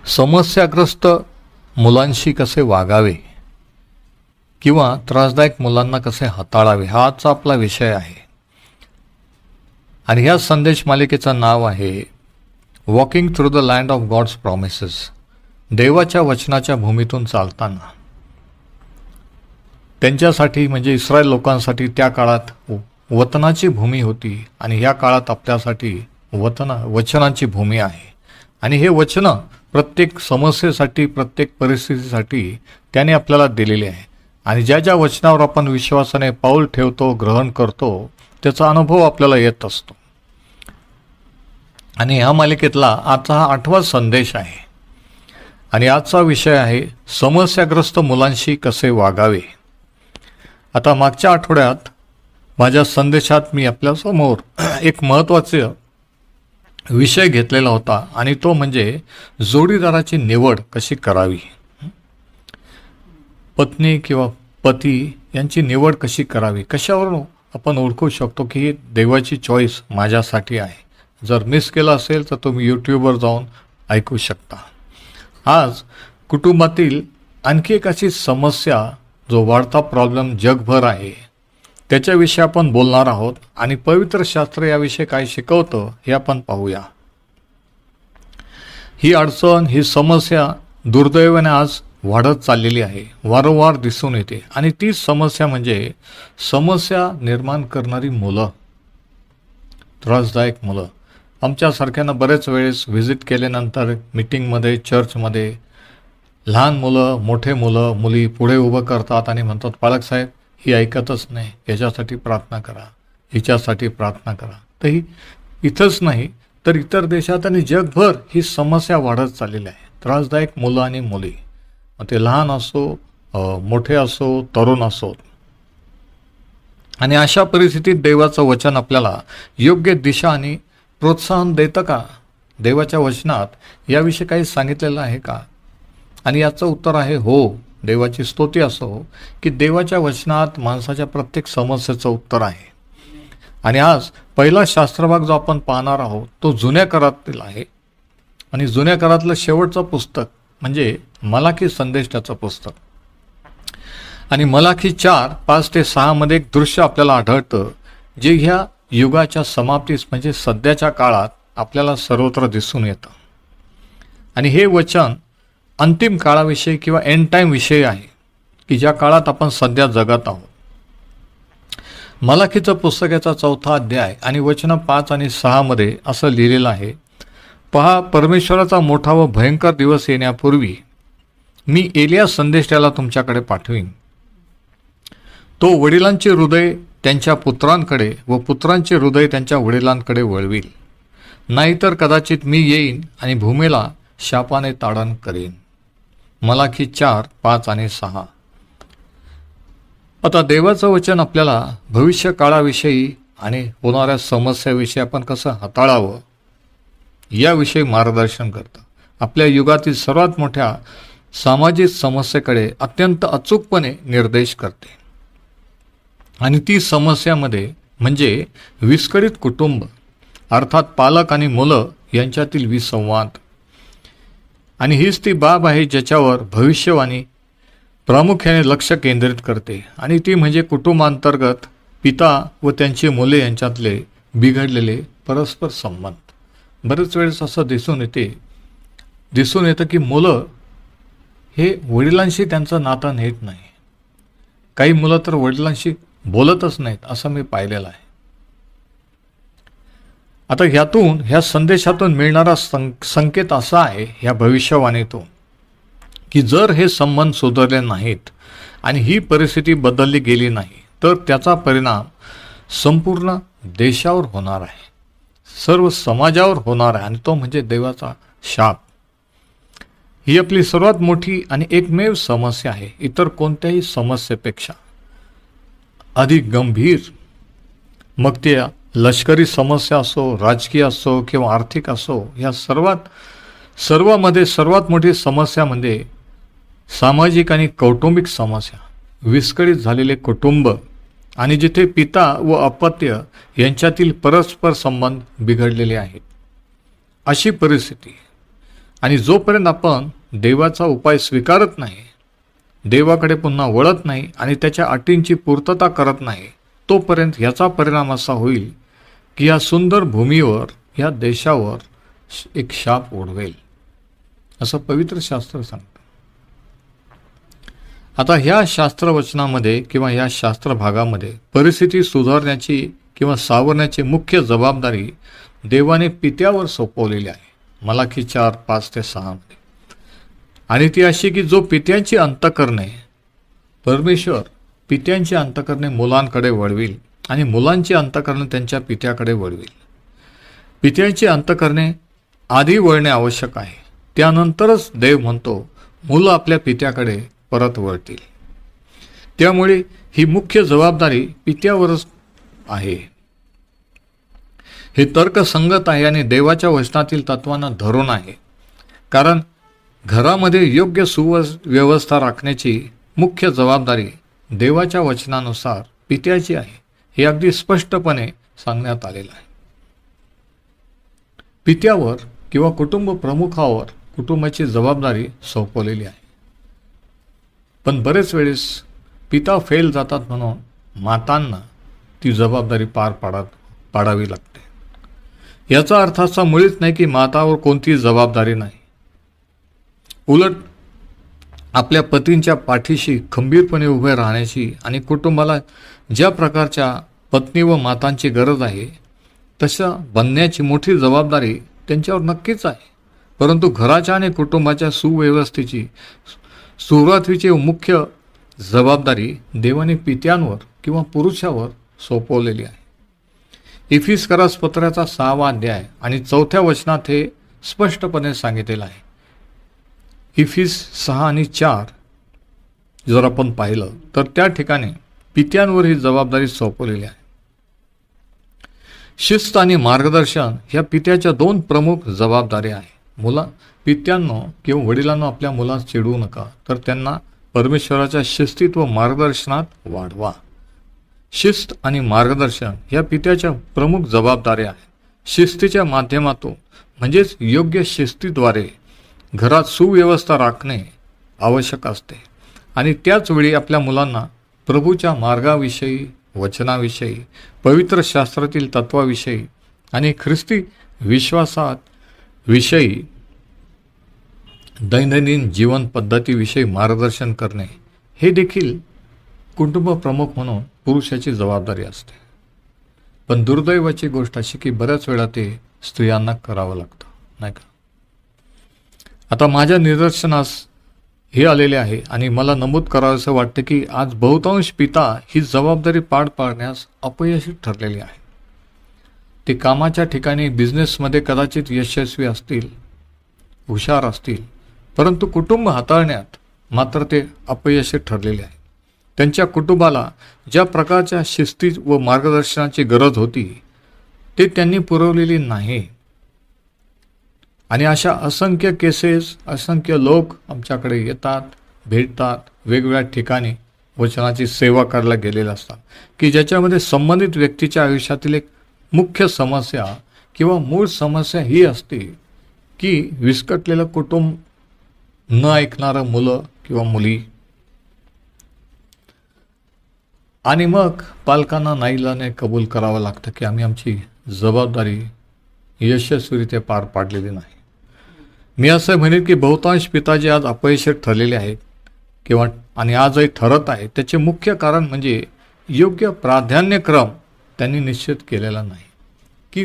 समस्याग्रस्त मुलांशी कसे वागावे किंवा त्रासदायक मुलांना कसे हाताळावे हा आजचा आपला विषय आहे. आणि ह्या संदेश मालिकेचं नाव आहे walking through the land of God's promises. देवाच्या वचनाच्या भूमीतून चालताना. त्यांच्यासाठी म्हणजे इस्रायल लोकांसाठी त्या काळात वतनाची भूमी होती आणि ह्या काळात आपल्यासाठी वचनाची भूमी आहे. आणि हे वचनं प्रत्येक समस्येसाठी प्रत्येक परिस्थितीसाठी त्याने आपल्याला दिलेले आहे. आणि ज्या ज्या वचनावर आपण विश्वासाने पाऊल ठेवतो, ग्रहण करतो, त्याचा अनुभव आपल्याला येत असतो. आणि ह्या मालिकेतला आजचा हा 8वा संदेश आहे. आणि आजचा विषय आहे समस्याग्रस्त मुलांशी कसे वागावे. आता मागच्या आठवड्यात माझ्या संदेशात मी आपल्यासमोर एक महत्त्वाचा विषय घेतलेला होता आणि तो म्हणजे जोडीदाराची निवड कशी करावी. पत्नी किंवा पती यांची निवड कशी करावी. कशावरून आपण ओळखू शकतो की ही देवाची चॉईस माझ्यासाठी आहे. जर मिस केलं असेल तर तुम्ही यूट्यूबवर जाऊन ऐकू शकता. आज कुटुंबातील आणखी एक अशी समस्या जो वाढता प्रॉब्लेम जगभर आहे त्याच्याविषयी आपण बोलणार आहोत. आणि पवित्र शास्त्र याविषयी काय शिकवतं हे आपण पाहूया. ही अडचण, ही समस्या दुर्दैवाने आज वाढत चाललेली आहे, वारंवार दिसून येते. आणि ती समस्या म्हणजे समस्या निर्माण करणारी मुलं, त्रासदायक मुलं. आमच्यासारख्यांना बरेच वेळेस व्हिजिट केल्यानंतर मीटिंगमध्ये, चर्चमध्ये लहान मुलं, मोठे मुलं, मुली पुढे उभं करतात आणि म्हणतात, पालक साहेब ही ऐकतच नाही, याच्यासाठी प्रार्थना करा, हिच्यासाठी प्रार्थना करा. तर ही इथंच नाही तर इतर देशात आणि जगभर ही समस्या वाढत चाललेली आहे. त्रासदायक मुलं आणि मुली, मग ते लहान असो, मोठे असो, तरुण असो. आणि अशा परिस्थितीत देवाचं वचन आपल्याला योग्य दिशा आणि प्रोत्साहन देतं का? देवाच्या वचनात याविषयी काही सांगितलेलं आहे का? आणि याचं उत्तर आहे हो. देवाची स्तुती असो की देवाच्या वचनात माणसाच्या प्रत्येक समस्येचं उत्तर आहे. आणि आज पहिला शास्त्रभाग जो आपण पाहणार आहोत तो जुन्या करारातील आहे. आणि जुन्या करारातलं शेवटचं पुस्तक म्हणजे मलाकी संदेशाचं पुस्तक. आणि मलाकी 4:5-6 मध्ये एक दृश्य आपल्याला आढळतं जे ह्या युगाच्या समाप्तीस म्हणजे सध्याच्या काळात आपल्याला सर्वत्र दिसून येतं. आणि हे वचन अंतिम काळाविषयी किंवा एंड टाईम विषयी आहे की ज्या काळात आपण सध्या जगत आहोत. मलाकीचं पुस्तकाचा 4था अध्याय आणि वचन 5 आणि 6 मध्ये असं लिहिलेलं आहे, पहा, परमेश्वराचा मोठा व भयंकर दिवस येण्यापूर्वी मी एलिया संदेशाला तुमच्याकडे पाठवीन. तो वडिलांचे हृदय त्यांच्या पुत्रांकडे व पुत्रांचे हृदय त्यांच्या वडिलांकडे वळवील. नाहीतर कदाचित मी येईन आणि भूमीला शापाने ताडण करीन. मलाकी 4:5 आणि 6. आता देवाचं वचन आपल्याला भविष्य काळाविषयी आणि होणाऱ्या समस्याविषयी आपण कसं हाताळावं याविषयी मार्गदर्शन करतं. आपल्या युगातील सर्वात मोठ्या सामाजिक समस्येकडे अत्यंत अचूकपणे निर्देश करते. आणि ती समस्यामध्ये म्हणजे विस्कळीत कुटुंब, अर्थात पालक आणि मुलं यांच्यातील विसंवाद. आणि हीच ती बाब आहे ज्याच्यावर भविष्यवाणी प्रामुख्याने लक्ष केंद्रित करते. आणि ती म्हणजे कुटुंबांतर्गत पिता व त्यांची मुले यांच्यातले बिघडलेले परस्पर संबंध. बरेच वेळेस असं दिसून येतं की मुलं हे वडिलांशी त्यांचं नातं नीट नाही. काही मुलं तर वडिलांशी बोलतच नाहीत असं मी पाहिलेलं आहे. आता ह्या संदेशातून मिळणारा संकेत असा आहे, ह्या भविष्यवाणीतून, की जर हे संबंध सुधारले नाहीत आणि ही परिस्थिती बदलली गेली नाही तर त्याचा परिणाम संपूर्ण देशावर होणार आहे, सर्व समाजावर होणार आहे. आणि तो म्हणजे देवाचा शाप. ही आपली सर्वात मोठी आणि एकमेव समस्या आहे. इतर कोणत्याही समस्येपेक्षा अधिक गंभीर. मग ते लष्करी समस्या असो, राजकीय असो किंवा आर्थिक असो, या सर्वामध्ये सर्वात मोठी समस्या म्हणजे सामाजिक आणि कौटुंबिक समस्या. विस्कळीत झालेले कुटुंब आणि जिथे पिता व अपत्य यांच्यातील परस्पर संबंध बिघडलेले आहेत. अशी परिस्थिती आणि जोपर्यंत आपण देवाचा उपाय स्वीकारत नाही, देवाकडे पुन्हा वळत नाही आणि त्याच्या अटींची पूर्तता करत नाही, तोपर्यंत याचा परिणाम असा होईल की या सुंदर भूमीवर, या देशावर एक शाप ओढवेल, असं पवित्र शास्त्र सांगतं. आता ह्या शास्त्रवचनामध्ये किंवा ह्या शास्त्र भागामध्ये परिस्थिती सुधारण्याची किंवा सावरण्याची मुख्य जबाबदारी देवाने पित्यावर सोपवलेली आहे, मलाकी 4:5-6 मध्ये. आणि ती अशी की जो पित्यांची अंतःकरणे, परमेश्वर पित्यांची अंतःकरणे मुलांकडे वळविल आणि मुलांची अंतःकरणे त्यांच्या पित्याकडे वळविल. पित्यांची अंतःकरणे आधी वळणे आवश्यक आहे, त्यानंतरच देव म्हणतो मुलं आपल्या पित्याकडे परत वळतील. त्यामुळे ही मुख्य जबाबदारी पित्यावरच आहे. हे तर्कसंगत आहे आणि देवाच्या वचनातील तत्वांना धरून आहे. कारण घरामध्ये योग्य सुव्यवस्था राखण्याची मुख्य जबाबदारी देवाच्या वचनानुसार पित्याची आहे, हे अगदी स्पष्टपणे सांगण्यात आलेलं आहे. पित्यावर किंवा कुटुंब प्रमुखावर कुटुंबाची जबाबदारी सोपवलेली आहे. पण बरेच वेळेस पिता फेल जातात म्हणून मातांना ती जबाबदारी पाडावी लागते. याचा अर्थ असा मुळीच नाही की मातावर कोणतीही जबाबदारी नाही. उलट आपल्या पतींच्या पाठीशी खंबीरपणे उभे राहण्याची आणि कुटुंबाला ज्या प्रकारच्या पत्नी व मातांची गरज आहे तशा बनण्याची मोठी जबाबदारी त्यांच्यावर नक्कीच आहे. परंतु घराच्या आणि कुटुंबाच्या सुव्यवस्थेची सुरुवातीची मुख्य जबाबदारी देवाने पित्यांवर किंवा पुरुषावर सोपवलेली आहे. इफिसकरास पत्राचा 6वा अध्याय आणि 4थ्या वचनात हे स्पष्टपणे सांगितलेलं आहे. इफिस 6 आणि 4 जर आपण पाहिलं तर त्या ठिकाणी पित्यांवर ही जबाबदारी सोपवलेली आहे. शिस्त आणि मार्गदर्शन ह्या पित्याच्या 2 प्रमुख जबाबदाऱ्या आहे. पित्यांनो किंवा वडिलांनो आपल्या मुलांना चिडवू नका, तर त्यांना परमेश्वराच्या शिस्तीत व मार्गदर्शनात वाढवा. शिस्त आणि मार्गदर्शन ह्या पित्याच्या प्रमुख जबाबदाऱ्या आहेत. शिस्तीच्या माध्यमातून म्हणजेच योग्य शिस्तीद्वारे घरात सुव्यवस्था राखणे आवश्यक असते आणि त्याच वेळी आपल्या मुलांना प्रभूच्या मार्गाविषयी, वचनाविषयी, पवित्र शास्त्रातील तत्वाविषयी आणि ख्रिस्ती विश्वासाविषयी, दैनंदिन जीवन पद्धतीविषयी मार्गदर्शन करणे हे देखील कुटुंब प्रमुख म्हणून पुरुषाची जबाबदारी असते. पण दुर्दैवाची गोष्ट अशी की बऱ्याच वेळा ते स्त्रियांना करावं लागतं, नाही का? आता माझ्या निदर्शनास हे आलेले आहे आणि मला नमूद करावंसं वाटतं की आज बहुतांश पिता ही जबाबदारी पार पाडण्यास अपयशी ठरलेली आहे. ते कामाच्या ठिकाणी, बिझनेसमध्ये कदाचित यशस्वी असतील, हुशार असतील, परंतु कुटुंब हाताळण्यात मात्र ते अपयशी ठरलेले आहे. त्यांच्या कुटुंबाला ज्या प्रकारच्या शिस्ती व मार्गदर्शनाची गरज होती ते त्यांनी पुरवलेली नाही. आणि अशा असंख्य केसेस, असंख्य लोक आमच्याकडे येतात, भेटतात, वेगवेगळ्या ठिकाणी वचनाची सेवा करायला गेलेले असतात की ज्याच्यामध्ये संबंधित व्यक्तीच्या आयुष्यातील एक मुख्य समस्या किंवा मूळ समस्या ही असते की विस्कटलेलं कुटुंब, न ऐकणारं मुलं किंवा मुली, आणि मग पालकांना नाईलाजाने कबूल करावं लागतं की आम्ही आमची जबाबदारी यशस्वीरित्या पार पाडलेली नाही. मी असं म्हणेन की बहुतांश पिता जे आज अपयशी ठरलेले आहेत किंवा आणि आजही ठरत आहेत त्याचे मुख्य कारण म्हणजे योग्य प्राधान्यक्रम त्यांनी निश्चित केलेला नाही. की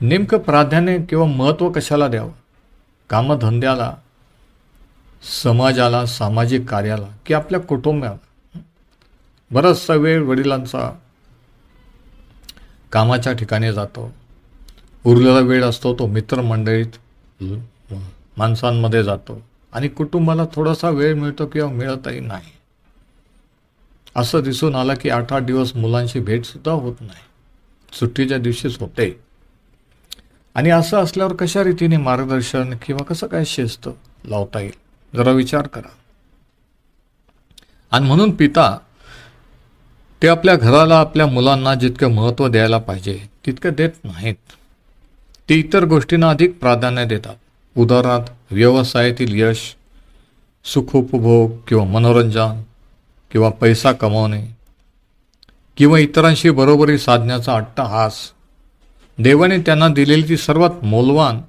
नेमकं प्राधान्य किंवा महत्त्व कशाला द्यावं, कामधंद्याला, समाजाला, सामाजिक कार्याला की आपल्या कुटुंबाला. बराचसा वेळ वडिलांचा कामाच्या ठिकाणी जातो, उरलेला वेळ असतो तो मित्रमंडळीत, माणसांमध्ये जातो आणि कुटुंबाला थोडासा वेळ मिळतो किंवा मिळतही नाही. असं दिसून आलं की 8-8 दिवस मुलांची भेटसुद्धा होत नाही, सुट्टीच्या दिवशीच होते. आणि असं असल्यावर कशा रीतीने मार्गदर्शन किंवा कसं काय शिस्त लावता येईल, जरा विचार करा. आणि म्हणून पिता ते आपल्या घराला, आपल्या मुलांना जितकं महत्त्व द्यायला पाहिजे तितकं देत नाहीत. ते इतर गोष्टींना अधिक प्राधान्य देतात. उदाहरणार्थ व्यवसायातील यश, सुखोपभोग किंवा मनोरंजन किंवा पैसा कमावणे किंवा इतरांशी बरोबरी साधण्याचा अट्टहास. देवाने त्यांना दिलेली ती सर्वात मौल्यवान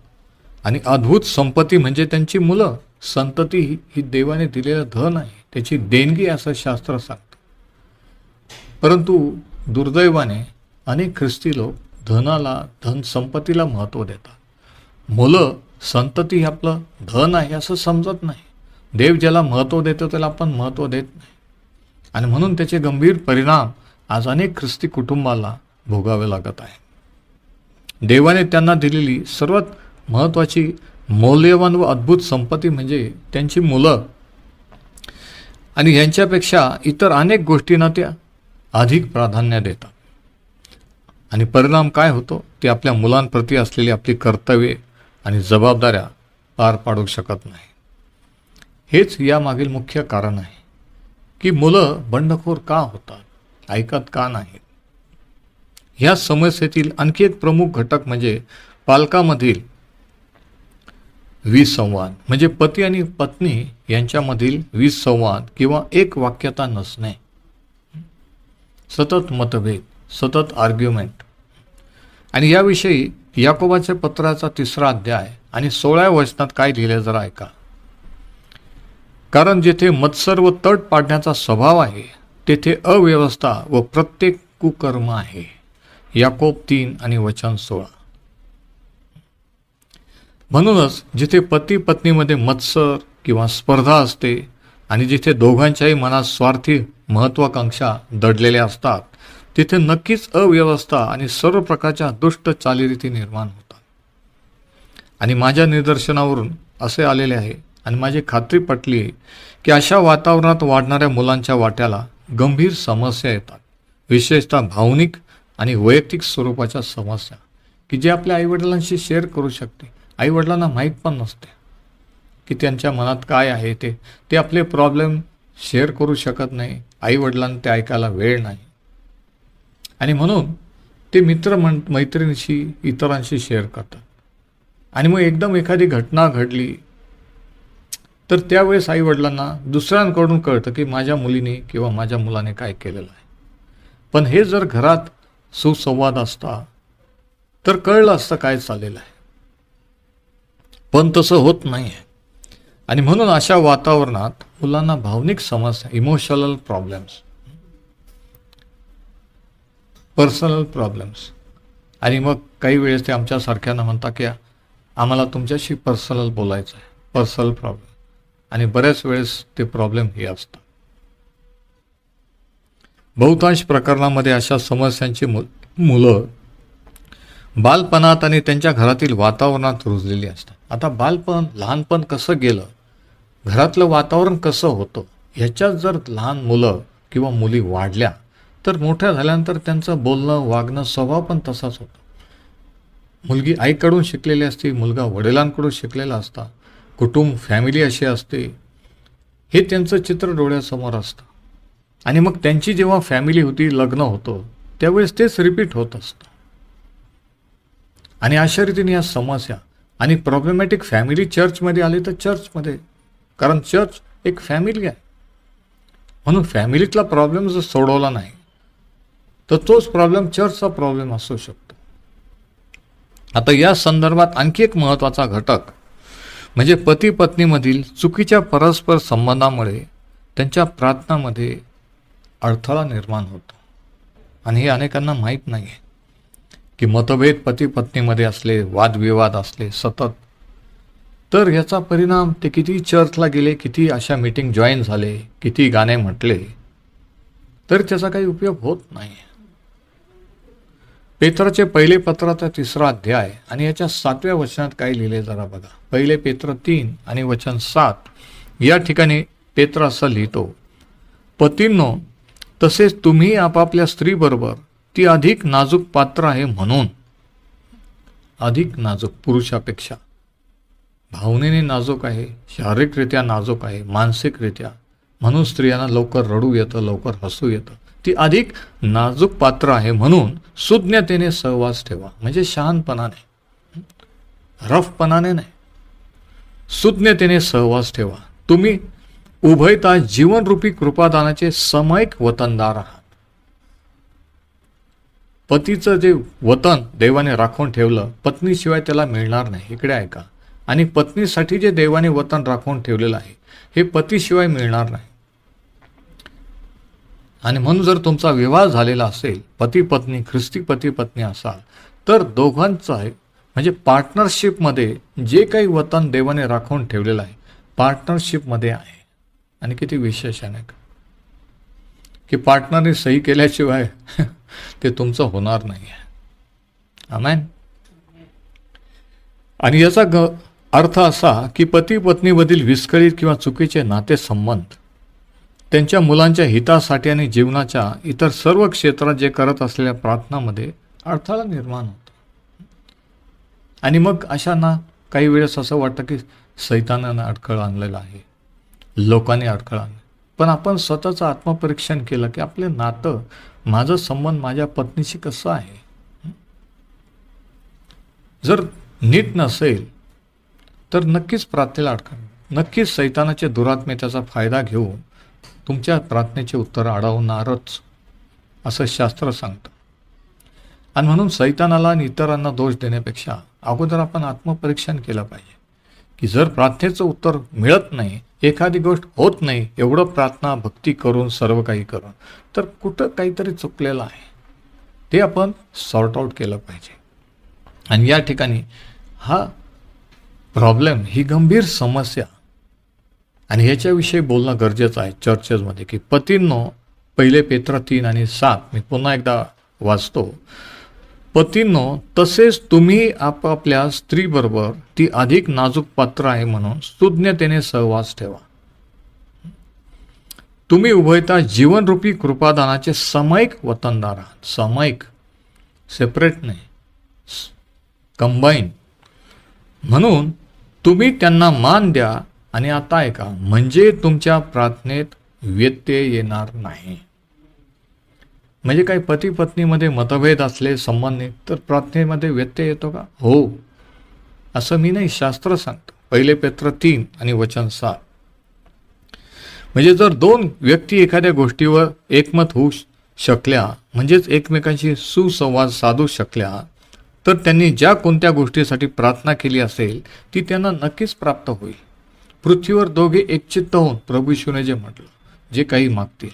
आणि अद्भुत संपत्ती म्हणजे त्यांची मुलं. संतती ही देवाने दिलेलं धन आहे, त्याची देणगी असं शास्त्र सांगतं. परंतु दुर्दैवाने अनेक ख्रिस्ती लोक धन संपत्तीला महत्त्व देतात. मुलं, संतती हे आपलं धन आहे असं समजत नाही. देव ज्याला महत्त्व देतो त्याला आपण महत्त्व देत नाही, आणि म्हणून त्याचे गंभीर परिणाम आज अनेक ख्रिस्ती कुटुंबाला भोगावे लागत आहे. देवाने त्यांना दिलेली सर्वात महत्त्वाची, मौल्यवान व अद्भुत संपत्ती म्हणजे त्यांची मुलं, आणि यांच्यापेक्षा इतर अनेक गोष्टींना त्या अधिक प्राधान्य देतात. आणि परिणाम काय होतो ते आपल्या मुलांप्रती असलेली आपली कर्तव्ये आणि जबाबदाऱ्या पार पाडू शकत नाही. हेच यामागील मुख्य कारण आहे की मुलं बंडखोर का होतात, ऐकत का नाहीत. ह्या समस्येतील आणखी एक प्रमुख घटक म्हणजे पालकामधील विसंवाद, म्हणजे पती आणि पत्नी यांच्यामधील विसंवाद किंवा एक वाक्यता नसणे, सतत मतभेद, सतत आर्ग्युमेंट. आणि याविषयी याकोबाच्या पत्राचा 3रा अध्याय आणि 16व्या वचनात काय लिहिले जरा ऐका. कारण जेथे मत्सर व तट पाडण्याचा स्वभाव आहे तेथे अव्यवस्था व प्रत्येक कुकर्म आहे. याकोब 3 आणि वचन 16. म्हणूनच जिथे पती पत्नीमध्ये मत्सर किंवा स्पर्धा असते आणि जिथे दोघांच्याही मनात स्वार्थी महत्वाकांक्षा दडलेल्या असतात तिथे नक्कीच अव्यवस्था आणि सर्व प्रकारच्या दुष्ट चालीरीती निर्माण होतात. आणि माझ्या निदर्शनावरून असे आलेले आहे आणि माझी खात्री पटली आहे की अशा वातावरणात वाढणाऱ्या मुलांच्या वाट्याला गंभीर समस्या येतात, विशेषतः भावनिक आणि वैयक्तिक स्वरूपाच्या समस्या की जे आपल्या आईवडिलांशी शेअर करू शकते. आईवडिलांना माहीत पण नसते की त्यांच्या मनात काय आहे. ते आपले प्रॉब्लेम शेअर करू शकत नाही, आईवडिलांना ते ऐकायला वेळ नाही, आणि म्हणून ते मैत्रिणीशी इतरांशी शेअर करतात. आणि मग एकदम एखादी घटना घडली तर त्यावेळेस आईवडिलांना दुसऱ्यांकडून कळतं की माझ्या मुलीने किंवा माझ्या मुलाने काय केलेलं आहे. पण हे जर घरात सुसंवाद असता तर कळलं असतं काय चाललेलं आहे, पण तसं होत नाही आहे. आणि म्हणून अशा वातावरणात मुलांना भावनिक समस्या, इमोशनल प्रॉब्लेम्स, पर्सनल प्रॉब्लेम्स, आणि मग काही वेळेस ते आमच्यासारख्यांना म्हणतात की आम्हाला तुमच्याशी पर्सनल बोलायचं आहे, पर्सनल प्रॉब्लेम. आणि बऱ्याच वेळेस ते प्रॉब्लेम हे असतात. बहुतांश प्रकरणामध्ये अशा समस्यांची मुलं बालपणात आणि त्यांच्या घरातील वातावरणात रुजलेली असतात. आता लहानपण कसं गेलं, घरातलं वातावरण कसं होतं, ह्याच्यात जर लहान मुलं किंवा मुली वाढल्या तर मोठ्या झाल्यानंतर त्यांचं बोलणं, वागणं, स्वभाव पण तसाच होतो. मुलगी आईकडून शिकलेली असते, मुलगा वडिलांकडून शिकलेला असता, कुटुंब, फॅमिली अशी असते, हे त्यांचं चित्र डोळ्यासमोर असतं. आणि मग त्यांची जेव्हा फॅमिली होती, लग्न होतं, त्यावेळेस तेच रिपीट होत असतं. आणि अशा रीतीने या समस्या आणि प्रॉब्लेमॅटिक फॅमिली चर्चमध्ये आली तर चर्चमध्ये, कारण चर्च एक फॅमिली आहे, म्हणून फॅमिलीतला प्रॉब्लेम जर सोडवला नाही तर तोच प्रॉब्लेम चर्चचा प्रॉब्लेम असू शकतो. आता या संदर्भात आणखी एक महत्त्वाचा घटक म्हणजे पती पत्नीमधील चुकीच्या परस्पर संबंधामुळे त्यांच्या प्रार्थनामध्ये अडथळा निर्माण होतो. आणि हे अनेकांना माहीत नाही आहे की मतभेद पती पत्नीमध्ये असले, वादविवाद असले सतत, तर याचा परिणाम ते किती चर्चला गेले, किती अशा मीटिंग जॉईन झाले, किती गाणे म्हटले, तर त्याचा काही उपयोग होत नाही. पेत्राचे पहिले पत्राचा 3रा अध्याय आणि याच्या 7व्या वचनात काय लिहिले जरा बघा. पहिले पेत्र 3 आणि वचन 7 या ठिकाणी पेत्र असं लिहितो, पतींनो तसेच तुम्ही आपापल्या स्त्रीबरोबर ती अधिक नाजूक पात्र आहे म्हणून, अधिक नाजूक पुरुषापेक्षा भावनेने नाजूक आहे, शारीरिकरित्या नाजूक आहे, मानसिकरित्या, म्हणून स्त्रियांना लवकर रडू येतं, लवकर हसू येतं. ती अधिक नाजूक पात्र आहे म्हणून सुज्ञतेने सहवास ठेवा, म्हणजे शहाणपणाने, रफपणाने नाही, सुज्ञतेने सहवास ठेवा. तुम्ही उभयता जीवनरूपी कृपादानाचे सामायिक वतनदार आहात. पतीचं जे वतन देवाने राखून ठेवलं, पत्नीशिवाय त्याला मिळणार नाही. इकडे ऐका. आणि पत्नीसाठी जे देवाने वतन राखून ठेवलेलं आहे, हे पतीशिवाय मिळणार नाही. आणि म्हणून जर तुमचा विवाह झालेला असेल, पती पत्नी, ख्रिस्ती पती पत्नी असाल, तर दोघांचं आहे म्हणजे पार्टनरशिपमध्ये जे काही वतन देवाने राखून ठेवलेलं आहे, पार्टनरशिपमध्ये आहे. आणि किती विशेष आहे का की पार्टनरने सही केल्याशिवाय ते तुमचं होणार नाही आहे. आमेन. आणि याचा अर्थ असा की पती पत्नीमधील विस्कळीत किंवा चुकीचे नातेसंबंध त्यांच्या मुलांच्या हितासाठी आणि जीवनाच्या इतर सर्व क्षेत्रात जे करत असलेल्या प्रार्थनामध्ये अडथळा निर्माण होतो. आणि मग अशांना काही वेळेस असं वाटतं की सैतानानं अडखळ आणलेला आहे, लोकांनी अडखळ आणलं. पण आपण स्वतःचं आत्मपरीक्षण केलं की आपलं नातं, माझं संबंध माझ्या पत्नीशी कसं आहे. जर नीट नसेल तर नक्कीच प्रार्थनेला अडकण, नक्कीच सैतानाचे दुरात्मे त्याचा फायदा घेऊन तुमच्या प्रार्थनेचे उत्तर अडवणारच, असं शास्त्र सांगतं. आणि म्हणून सैतानाला आणि इतरांना दोष देण्यापेक्षा अगोदर आपण आत्मपरीक्षण केलं पाहिजे की जर प्रार्थनेचं उत्तर मिळत नाही, एखादी गोष्ट होत नाही, एवढं प्रार्थना भक्ती करून सर्व काही करून, तर कुठं काहीतरी चुकलेलं आहे, ते आपण सॉर्ट आऊट केलं पाहिजे. आणि या ठिकाणी हा प्रॉब्लेम, ही गंभीर समस्या, आणि ह्याच्याविषयी बोलणं गरजेचं आहे चर्चेसमध्ये की पतींनो, 1 पेत्र 3:7 मी पुन्हा एकदा वाचतो. पतींनो, तसेच तुम्ही आपापल्या स्त्रीबरोबर ती अधिक नाजूक पात्र आहे म्हणून सुज्ञतेने सहवास ठेवा. तुम्ही उभयता जीवनरूपी कृपादानाचे सामायिक वतनदार आहात. सामायिक, सेपरेट नाही, कंबाईन. म्हणून तुम्ही त्यांना मान द्या. आणि आता ऐका, म्हणजे तुमच्या प्रार्थनेत व्यत्यय येणार नाही. म्हणजे काही पती पत्नीमध्ये मतभेद असले संबंधित तर प्रार्थनेमध्ये व्यत्यय येतो का? हो, असं मी नाही, शास्त्र सांगतं. 1 पेत्र 3 आणि वचन 7. म्हणजे जर दोन व्यक्ती एखाद्या गोष्टीवर एकमत होऊ शकल्या, म्हणजेच एकमेकांशी सुसंवाद साधू शकल्या, तर त्यांनी ज्या कोणत्या गोष्टीसाठी प्रार्थना केली असेल ती त्यांना नक्कीच प्राप्त होईल. पृथ्वीवर दोघे एकचित्त होऊन, प्रभू येशूने जे म्हटलं, जे काही मागतील.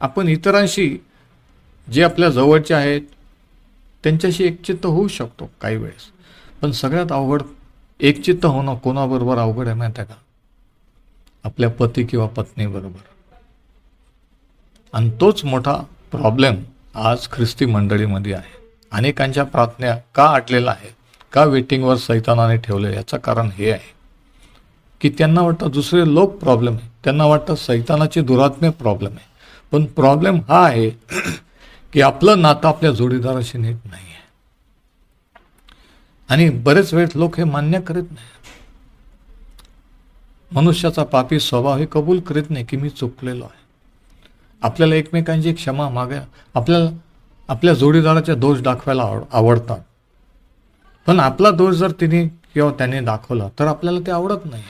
आपण इतरांशी, जे आपल्या जवळचे आहेत, त्यांच्याशी एकचित्त होऊ शकतो काही वेळेस. पण सगळ्यात अवघड एकचित्त होणं कोणाबरोबर अवघड आहे माहिती आहे का? आपल्या पती किंवा पत्नीबरोबर. आणि तोच मोठा प्रॉब्लेम आज ख्रिस्ती मंडळीमध्ये आहे. अनेकांच्या प्रार्थना का अडलेल्या आहे, का वेटिंगवर सैतानाने ठेवले, याचं कारण हे आहे की त्यांना वाटतं दुसरे लोक प्रॉब्लेम आहे, त्यांना वाटतं सैतानाची दुरात्मे प्रॉब्लेम आहे. पण प्रॉब्लेम हा आहे की आपलं नातं आपल्या जोडीदाराशी नीट नाही आहे. आणि बरेच वेळ लोक हे मान्य करीत नाही. मनुष्याचा पापी स्वभाव हे कबूल करीत नाही की मी चुकलेलो आहे. आपल्याला एकमेकांची क्षमा मागा, आपल्याला आपल्या जोडीदाराचे दोष दाखवायला आवडतात. पण आपला दोष जर तिने किंवा त्याने दाखवला तर आपल्याला ते आवडत नाही.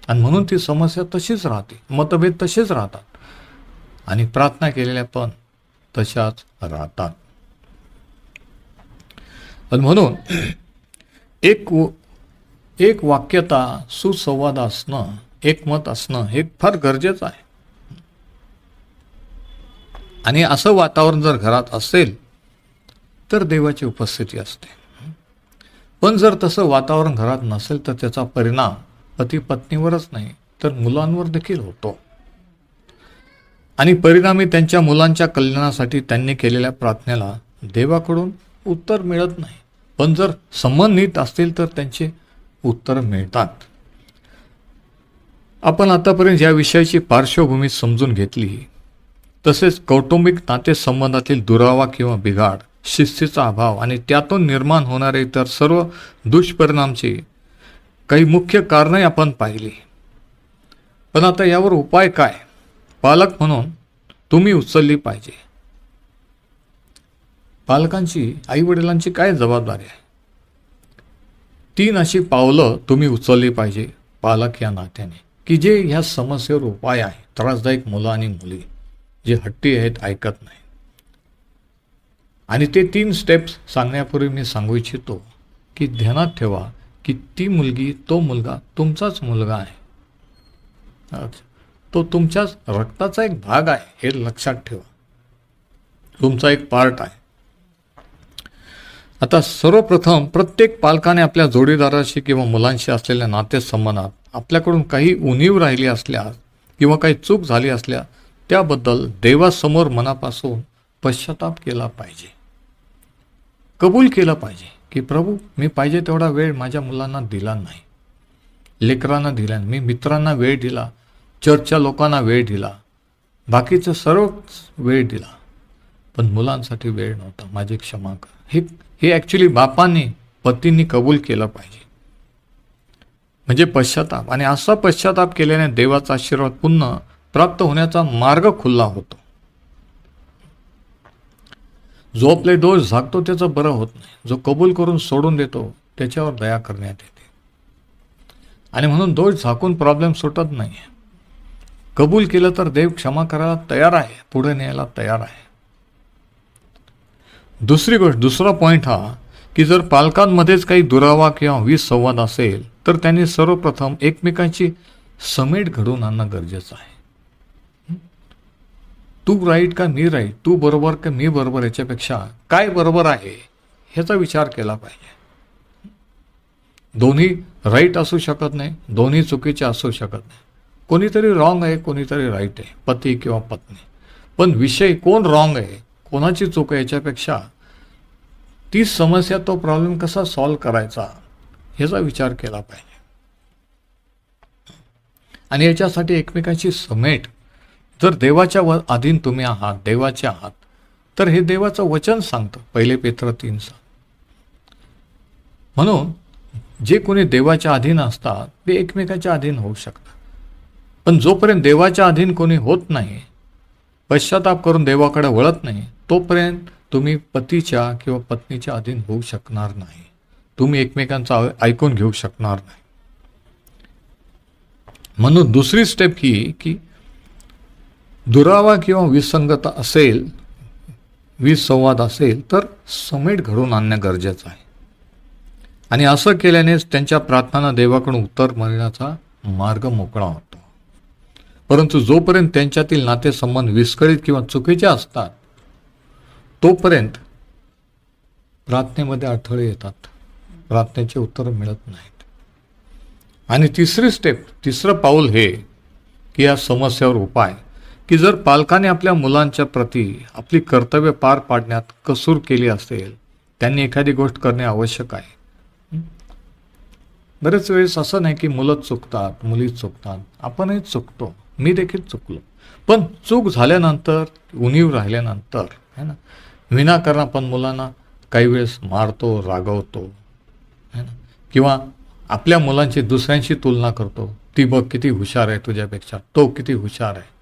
आणि म्हणून ती समस्या तशीच राहते, मतभेद तसेच राहतात, आणि प्रार्थना केलेल्या पण तशाच राहतात. आणि म्हणून एक वाक्यता, सुसंवाद असणं, एकमत असणं हे फार गरजेचं आहे. आणि असं वातावरण जर घरात असेल तर देवाची उपस्थिती असते. पण जर तसं वातावरण घरात नसेल तर त्याचा परिणाम पती पत्नीवरच नाही तर मुलांवर देखील होतो. आणि परिणामी त्यांच्या मुलांच्या कल्याणासाठी त्यांनी केलेल्या प्रार्थनेला देवाकडून उत्तर मिळत नाही. पण जर संबंध नीट असतील तर त्यांचे उत्तर मिळतात. आपण आतापर्यंत या विषयाची पार्श्वभूमी समजून घेतली. तसेच कौटुंबिक नातेसंबंधातील दुरावा किंवा बिघाड, शिस्तीचा अभाव आणि त्यातून निर्माण होणारे इतर सर्व दुष्परिणामची काही मुख्य कारणे आपण पाहिली. पण आता यावर उपाय काय? पालक म्हणून तुम्ही उचलली पाहिजे. पालकांची, आईवडिलांची काय जबाबदारी आहे? 3 अशी पावलं तुम्ही उचलली पाहिजे. पालक या नात्याने की जे ह्या समस्येवर उपाय आहे. त्रासदायक मुलं आणि मुली जे हट्टी आहेत, ऐकत नाही. आणि ते 3 स्टेप्स सांगण्यापूर्वी मी सांगू इच्छितो की ध्यानात ठेवा की ती मुलगी, तो मुलगा तुमचाच मुलगा आहे. तो तुमच्याच रक्ताचा एक भाग आहे, हे लक्षात ठेवा. तुमचा एक पार्ट आहे. आता सर्वप्रथम प्रत्येक पालकाने आपल्या जोडीदाराशी किंवा मुलांशी असलेल्या नातेसंबंधात आपल्याकडून काही उणीव राहिली असल्यास किंवा काही चूक झाली असल्यास त्याबद्दल देवासमोर मनापासून पश्चाताप केला पाहिजे. कबूल केलं पाहिजे की प्रभू, मी पाहिजे तेवढा वेळ माझ्या मुलांना दिला नाही, लेकरांना दिला नाही, मी मित्रांना वेळ दिला, चर्चच्या लोकांना वेळ दिला, बाकीचं सर्व वेळ दिला, पण मुलांसाठी वेळ नव्हता, माझी क्षमा कर. हे ॲक्च्युली बापांनी, पतींनी कबूल केलं पाहिजे. म्हणजे पश्चाताप. आणि असा पश्चाताप केल्याने देवाचा आशीर्वाद पुन्हा प्राप्त होण्याचा मार्ग खुला होतो. जो आपले दोष झाकतो त्याचं बरं होत नाही. जो कबूल करून सोडून देतो त्याच्यावर दया करण्यात येते. आणि म्हणून दोष झाकून प्रॉब्लेम सुटत नाही. कबूल केलं तर देव क्षमा करायला तयार आहे, पुढे न्यायला तयार आहे. दुसरी गोष्ट, दुसरा पॉईंट हा की जर पालकांमध्येच काही दुरावा किंवा विसंवाद असेल तर त्यांनी सर्वप्रथम एकमेकांची समेट घडवून आणणं गरजेचं आहे. तू राईट का मी राईट, तू बरोबर का मी बरोबर, याच्यापेक्षा काय बरोबर आहे ह्याचा विचार केला पाहिजे. दोन्ही राईट असू शकत नाही, दोन्ही चुकीचे असू शकत नाही. कोणीतरी रॉंग आहे, कोणीतरी राईट आहे, पती किंवा पत्नी. पण विषय कोण रॉंग आहे, कोणाची चूक आहे, याच्यापेक्षा ती समस्या, तो प्रॉब्लेम कसा सॉल्व्ह करायचा ह्याचा विचार केला पाहिजे. आणि याच्यासाठी एकमेकांची समेट, जर देवाच्या अधीन तुम्ही आहात, देवाचे आहात, तर हे देवाचं वचन सांगतं 1 पेत्र 3. म्हणून जे कोणी देवाच्या अधीन असतात ते एकमेकाच्या अधीन होऊ शकतात. पण जोपर्यंत देवाच्या अधीन कोणी होत नाही, पश्चाताप करून देवाकडे वळत नाही, तोपर्यंत तुम्ही पतीच्या किंवा पत्नीच्या अधीन होऊ शकणार नाही. तुम्ही एकमेकांचं ऐकून घेऊ शकणार नाही. म्हणून दुसरी स्टेप ही की दुरावा किंवा विसंगत असेल, विसंवाद असेल तर समेट घडवून आणणं गरजेचं आहे. आणि असं केल्यानेच त्यांच्या प्रार्थनांना देवाकडून उत्तर मिळण्याचा मार्ग मोकळा होतो. परंतु जोपर्यंत त्यांच्यातील नातेसंबंध विस्कळीत किंवा चुकीचे असतात तोपर्यंत प्रार्थनेमध्ये अडथळे येतात, प्रार्थनेचे उत्तर मिळत नाहीत. आणि तिसरी स्टेप, तिसरं पाऊल हे की या समस्येवर उपाय की जर पालकाने आपल्या मुलांच्या प्रती आपली कर्तव्य पार पाडण्यात कसूर केली असेल, त्यांनी एखादी गोष्ट करणे आवश्यक आहे. बरेच वेळेस असं नाही की मुलंच चुकतात, मुली चुकतात, आपणही चुकतो, मी देखील चुकलो. पण चूक झाल्यानंतर, उणीव राहिल्यानंतर है ना, विनाकारण आपण मुलांना काही वेळेस मारतो, रागवतो है ना, किंवा आपल्या मुलांची दुसऱ्यांशी तुलना करतो. ती बघ किती हुशार आहे तुझ्यापेक्षा, तो किती हुशार आहे.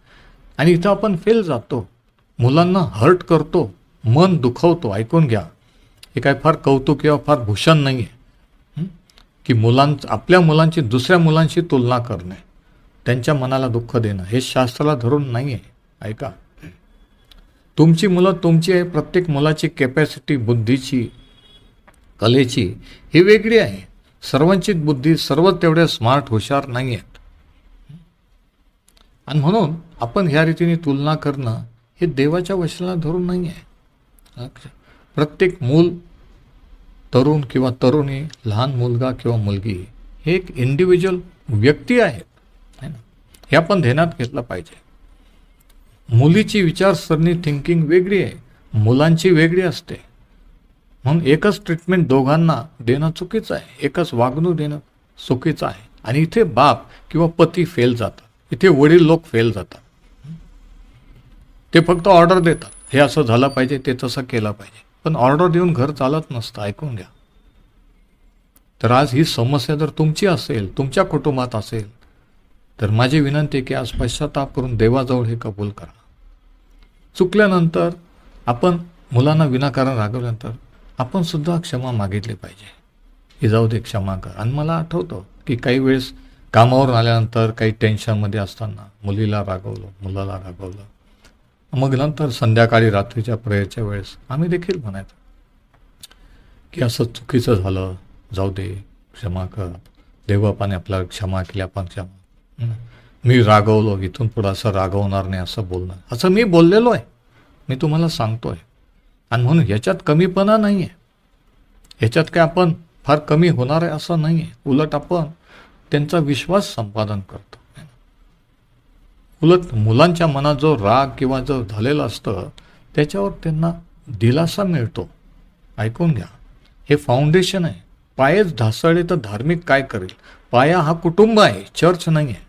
आणि इथं आपण फेल जातो, मुलांना हर्ट करतो, मन दुखवतो. ऐकून घ्या, हे काय फार कौतुक किंवा फार भूषण नाही आहे की आपल्या मुलांची दुसऱ्या मुलांशी तुलना करणे, त्यांच्या मनाला दुःख देणं, हे शास्त्राला धरून नाही आहे. ऐका, तुमची मुलं तुमची आहे. प्रत्येक मुलाची कॅपॅसिटी, बुद्धीची, कलेची ही वेगळी आहे. सर्वांची बुद्धी सर्व तेवढे स्मार्ट, हुशार नाही आहेत. आणि म्हणून आपण ह्या रीतीने तुलना करणं हे देवाच्या वचनाला धरून नाही आहे. प्रत्येक मूल, तरुण किंवा तरुणी, लहान मुलगा किंवा मुलगी हे एक इंडिव्हिज्युअल व्यक्ती आहेत, है ना, हे आपण ध्यानात घेतलं पाहिजे. मुलीची विचारसरणी, थिंकिंग वेगळी आहे, मुलांची वेगळी असते. म्हणून एकच ट्रीटमेंट दोघांना देणं चुकीचं आहे, एकच वागणूक देणं चुकीचं आहे. आणि इथे बाप किंवा पती फेल जातात, इथे वडील लोक फेल जातात. ते फक्त ऑर्डर देतात, हे असं झालं पाहिजे, ते तसं केलं पाहिजे. पण ऑर्डर देऊन घर चालत नसतं, ऐकून घ्या. तर आज ही समस्या जर तुमची असेल, तुमच्या कुटुंबात असेल, तर माझी विनंती आहे की आज पश्चाताप करून देवाजवळ हे कबूल करा. चुकल्यानंतर आपण मुलांना विनाकारण रागवल्यानंतर आपण सुद्धा क्षमा मागितली पाहिजे, की जाऊ दे, क्षमा कर. आणि मला आठवतं की काही वेळेस कामावरून आल्यानंतर काही टेन्शनमध्ये असताना मुलीला रागवलं, मुलाला रागवलं, मग नंतर संध्याकाळी रात्रीच्या प्रेयरच्या वेळेस आम्ही देखील म्हणायचो की असं चुकीचं झालं, जाऊ दे, क्षमा कर, देवबापाने आपल्याला क्षमा केली, आपण क्षमा, मी रागवलो, इथून पुढं असं रागवणार नाही असं बोलणार, असं मी बोललेलो आहे, मी तुम्हाला सांगतोय. आणि म्हणून ह्याच्यात कमीपणा नाही आहे, ह्याच्यात काय आपण फार कमी होणार आहे असं नाही आहे. उलट आपण त्यांचा विश्वास संपादन करतो. उलट मुलांच्या मनात जो राग किंवा जो झालेला असतं त्याच्यावर त्यांना दिलासा मिळतो. ऐकून घ्या, हे फाउंडेशन आहे. पायच ढासळले तर धार्मिक काय करेल? पाया हा कुटुंब आहे, चर्च नाही आहे.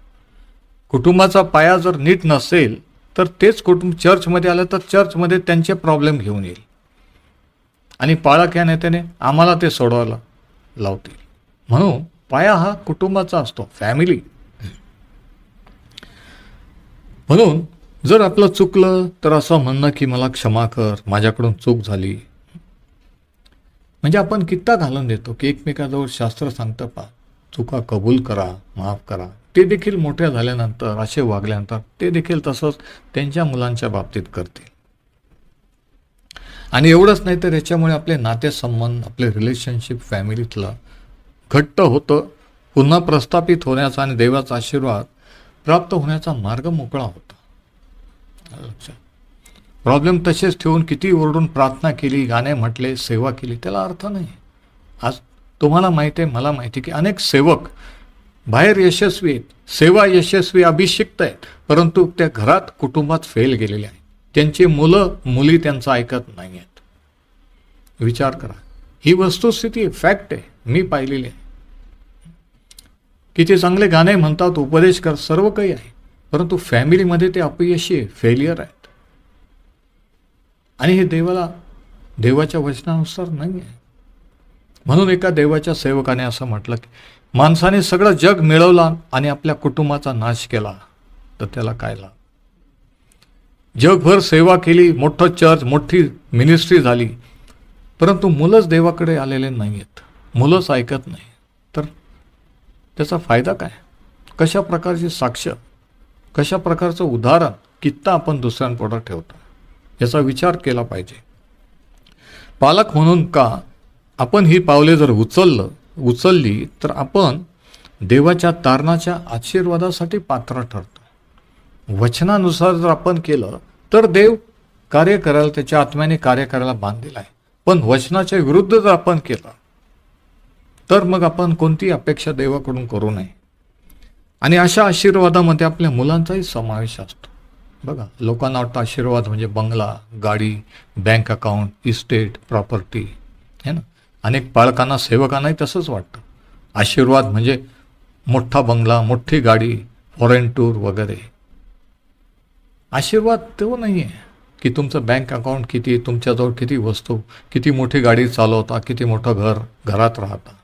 कुटुंबाचा पाया जर नीट नसेल तर तेच कुटुंब चर्चमध्ये आलं तर चर्चमध्ये त्यांचे प्रॉब्लेम घेऊन येईल आणि पाळक या नेत्याने आम्हाला ते सोडवायला लावतील. म्हणून पाया हा कुटुंबाचा असतो, फॅमिली. म्हणून जर आपलं चुकलं तर असं म्हणणं की मला क्षमा कर, माझ्याकडून चूक झाली, म्हणजे आपण कित्ता घालून देतो की एकमेकाजवळ शास्त्र सांगतं पा, चुका कबूल करा, माफ करा. ते देखील मोठ्या झाल्यानंतर, असे वागल्यानंतर ते देखील तसंच त्यांच्या मुलांच्या बाबतीत करतील. आणि एवढंच नाही तर याच्यामुळे आपले नातेसंबंध, आपले रिलेशनशिप फॅमिलीतलं घट्ट होतं, पुन्हा प्रस्थापित होण्याचा आणि देवाचा आशीर्वाद प्राप्त होण्याचा मार्ग मोकळा होता. प्रॉब्लेम तसेच ठेवून किती ओरडून प्रार्थना केली, गाणे म्हटले, सेवा केली, त्याला अर्थ नाही. आज तुम्हाला माहिती आहे, मला माहिती आहे की अनेक सेवक बाहेर यशस्वी आहेत, सेवा यशस्वी, अभिषिक्त आहेत, परंतु त्या घरात, कुटुंबात फेल गेलेले आहेत. त्यांची मुलं मुली त्यांचं ऐकत नाही आहेत. विचार करा, ही वस्तुस्थिती आहे, फॅक्ट आहे, मी पाहिलेली आहे. किती चांगले गाणे म्हणतात, उपदेश कर, सर्व काही आहे, परंतु फॅमिलीमध्ये ते अपयशी आहे, फेलियर आहेत. आणि हे देवाच्या वचनानुसार नाही आहे. म्हणून एका देवाच्या सेवकाने असं म्हटलं की माणसाने सगळं जग मिळवलं आणि आपल्या कुटुंबाचा नाश केला तर त्याला काय लाभ? जगभर सेवा केली, मोठं चर्च, मोठी मिनिस्ट्री झाली, परंतु मुलंच देवाकडे आलेले नाही आहेत, मुलंच ऐकत नाही, तर त्याचा फायदा काय? कशा प्रकारची साक्ष, कशा प्रकारचं उदाहरण कित्ता आपण दुसऱ्यांपुढे ठेवतो, याचा विचार केला पाहिजे. पालक म्हणून का आपण ही पावले जर उचलली तर आपण देवाच्या तारणाच्या आशीर्वादासाठी पात्र ठरतो. वचनानुसार जर आपण केलं तर देव कार्य करायला, त्याच्या आत्म्याने कार्य करायला बांधलेला आहे. पण वचनाच्या विरुद्ध जर आपण केलं तर मग आपण कोणती अपेक्षा देवाकडून करू नये. आणि अशा आशीर्वादामध्ये आपल्या मुलांचाही समावेश असतो. बघा, लोकांना वाटतं आशीर्वाद म्हणजे बंगला, गाडी, बँक अकाउंट, इस्टेट, प्रॉपर्टी, है ना. अनेक पालकांना, सेवकांनाही तसंच वाटतं. आशीर्वाद म्हणजे मोठा बंगला, मोठी गाडी, फॉरेन टूर वगैरे. आशीर्वाद तो नाही आहे की तुमचं बँक अकाउंट किती, तुमच्याजवळ किती वस्तू, किती मोठी गाडी चालवता, किती मोठं घरात राहता.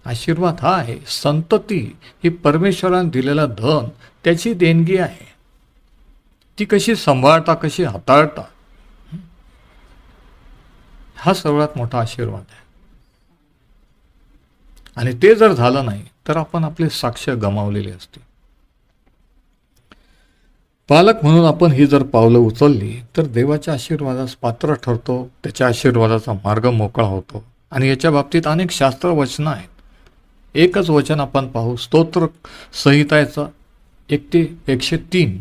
आशीर्वाद हा आहे संतती, ही परमेश्वराने दिलेला धन, त्याची देणगी आहे. ती कशी सांभाळता, कशी हाताळता, हा सर्वात मोठा आशीर्वाद आहे. आणि ते जर झालं नाही तर आपण आपली साक्ष गमावलेली असते. पालक म्हणून आपण ही जर पावलं उचलली तर देवाच्या आशीर्वादास पात्र ठरतो, त्याच्या आशीर्वादाचा मार्ग मोकळा होतो. आणि याच्या बाबतीत अनेक शास्त्र वचनं आहेत. एकच वचन आपण पाहू, स्तोत्र संहिताचं 103,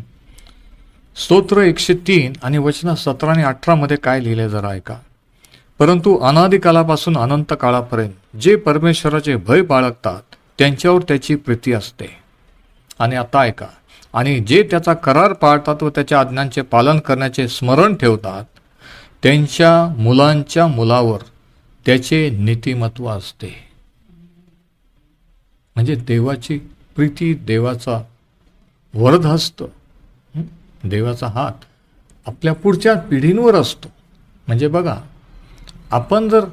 स्तोत्र 103 आणि वचन 17 आणि 18 मध्ये काय लिहिले जरा ऐका. परंतु अनादी कालापासून अनंत काळापर्यंत जे परमेश्वराचे भय बाळगतात त्यांच्यावर त्याची प्रीती असते. आणि आता ऐका, आणि जे त्याचा करार पाळतात व त्याच्या आज्ञांचे पालन करण्याचे स्मरण ठेवतात त्यांच्या मुलांच्या मुलावर त्याचे नीतिमत्व असते. म्हणजे देवाची प्रीती, देवाचा वरदहस्त, देवाचा हात आपल्या पुढच्या पिढींवर असतो. म्हणजे बघा, आपण जर